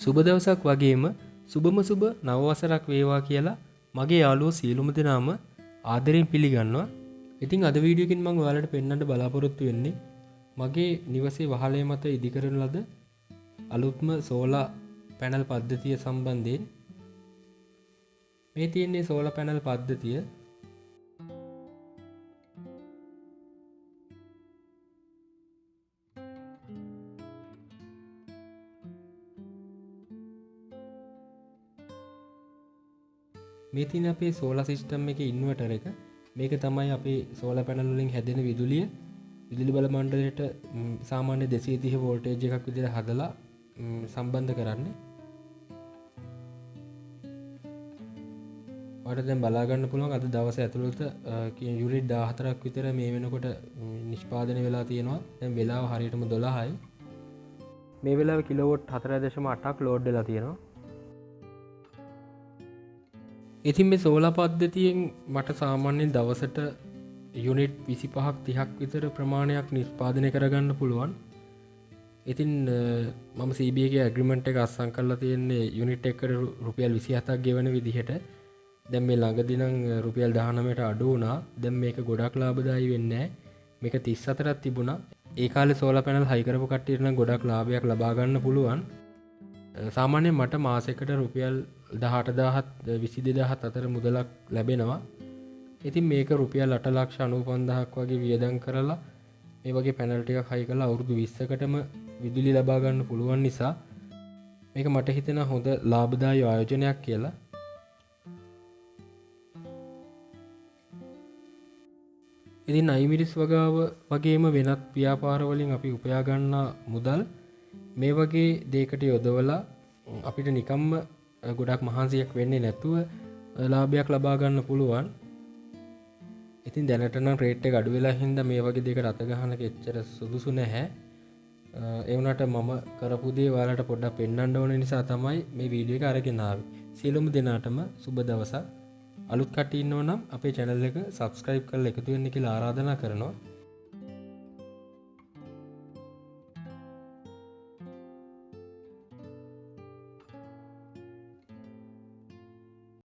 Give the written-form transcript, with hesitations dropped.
සුබ දවසක් වගේම සුබම සුබ නව වසරක් වේවා කියලා මගේ යාළුවෝ සියලුම දෙනාම ආදරෙන් පිළිගන්නවා. ඉතින් අද වීඩියෝ එකකින් මම ඔයාලට පෙන්වන්න බලාපොරොත්තු වෙන්නේ මගේ නිවසේ වහලේ මත ඉදිකරන ලද අලුත්ම සෝලා පැනල් පද්ධතිය සම්බන්ධයෙන්. මේ තියෙන්නේ සෝලා පැනල් පද්ධතිය. මේ තියෙන අපේ සෝලා සිස්ටම් එකේ ඉන්වර්ටර් එක. මේක තමයි අපේ සෝලා පැනල් වලින් හැදෙන විදුලිය විදුලි බල මණ්ඩලයට සාමාන්‍ය 230 වෝල්ටේජ් එකක් විදිහට හදලා සම්බන්ධ කරන්නේ. ඔයාලට දැන් බලා ගන්න පුළුවන් අද දවස ඇතුළත යුනිට් 14ක් විතර මේ වෙනකොට නිෂ්පාදනය වෙලා තියෙනවා. දැන් වෙලාව හරියටම 12යි. මේ වෙලාවේ කිලෝවොට් 4.8ක් ලෝඩ් වෙලා තියෙනවා. ඉතින් මේ සෝලා පද්ධතියෙන් මට සාමාන්‍යයෙන් දවසට යුනිට් 25ක් 30ක් විතර ප්‍රමාණයක් නිෂ්පාදනය කරගන්න පුළුවන්. ඉතින් මම CBA එකේ ඇග්‍රීමන්ට් එක අත්සන් කරලා තියෙන්නේ යුනිට් එකකට රුපියල් 27ක් ගෙවන විදිහට. දැන් මේ ළඟදී නම් රුපියල් 19ට අඩු වුණා. දැන් මේක ගොඩක් ලාභදායී වෙන්නේ නැහැ. මේක 34ක් තිබුණා. ඒ කාලේ සෝලා පැනල් හයි කරපු කට්ටියට නම් ගොඩක් ලාභයක් ලබා ගන්න පුළුවන්. සාමාන්‍යයෙන් මට මාසෙකට රුපියල් 18000ත් 22000ත් අතර මුදලක් ලැබෙනවා. ඉතින් මේක රුපියල් 8,95,000ක් වගේ වියදම් කරලා මේ වගේ පැනල් ටිකක් හයි කරලා අවුරුදු 20කටම විදුලි ලබා ගන්න පුළුවන් නිසා මේක මට හිතෙනවා හොඳ ලාභදායී ආයෝජනයක් කියලා. ඉතින් අයිමිරිස් වගාව වගේම වෙනත් ව්‍යාපාර වලින් අපි උපයා ගන්නා මුදල් මේ වගේ දෙයකට යොදවලා අපිට නිකම්ම ගොඩක් මහන්සියක් වෙන්නේ නැතුව ලාභයක් ලබා ගන්න පුළුවන්. ඉතින් දැනට නම් රේට් එක අඩු වෙලා හින්දා මේ වගේ දෙයකට අත ගහන්න එච්චර සුදුසු නැහැ. ඒ වුණාට මම කරපු දේ ඔයාලට පොඩ්ඩක් පෙන්වන්න ඕන නිසා තමයි මේ වීඩියෝ එක අරගෙන ආවේ. සියලුම දෙනාටම සුබ දවසක්. අලුත් කට්ටිය ඉන්නව නම් අපේ channel එක subscribe කරලා එකතු වෙන්න කියලා ආරාධනා කරනවා.